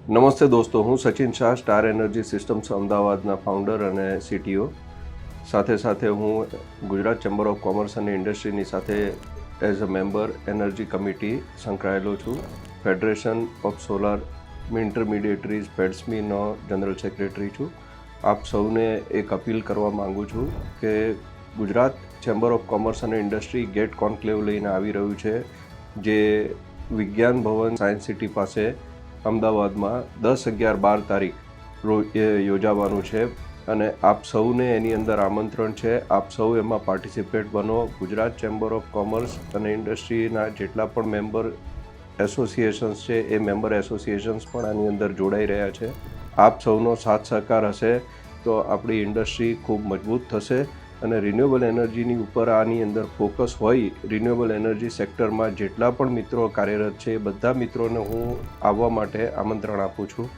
નમસ્તે દોસ્તો, હું Sachin Shah, star energy systems અમદાવાદના ફાઉન્ડર અને CTO. સાથે હું ગુજરાત ચેમ્બર ઓફ કોમર્સ અને ઇન્ડસ્ટ્રીની સાથે as a member energy committee સંકળાયેલો છું. ફેડરેશન ઓફ સોલાર ઇન્ટરમીડિયેટરીઝ ફેડસ્મીનો જનરલ સેક્રેટરી છું. આપ સૌને એક અપીલ કરવા માગું છું કે ગુજરાત ચેમ્બર ઓફ કોમર્સ અને ઇન્ડસ્ટ્રી ગેટ કોન્ક્લેવ લઈને આવી રહ્યું છે, જે વિજ્ઞાન ભવન સાયન્સ સિટી પાસે અમદાવાદમાં 10, 11, 12 તારીખ યોજાવાનું છે અને આપ સૌને એની અંદર આમંત્રણ છે. આપ સૌ એમાં પાર્ટિસિપેટ બનો. ગુજરાત ચેમ્બર ઓફ કોમર્સ અને ઇન્ડસ્ટ્રીના જેટલા પણ મેમ્બર એસોસિએશન્સ છે એ મેમ્બર એસોસિએશન્સ પણ આની અંદર જોડાઈ રહ્યા છે. આપ સૌનો સાથ સહકાર હશે તો આપણી ઇન્ડસ્ટ્રી ખૂબ મજબૂત થશે અને રિન્યુએબલ એનર્જીની ઉપર આની અંદર ફોકસ હોય. રિન્યુએબલ એનર્જી સેક્ટરમાં જેટલા પણ મિત્રો કાર્યરત છે એ બધા મિત્રોને હું આવવા માટે આમંત્રણ આપું છું.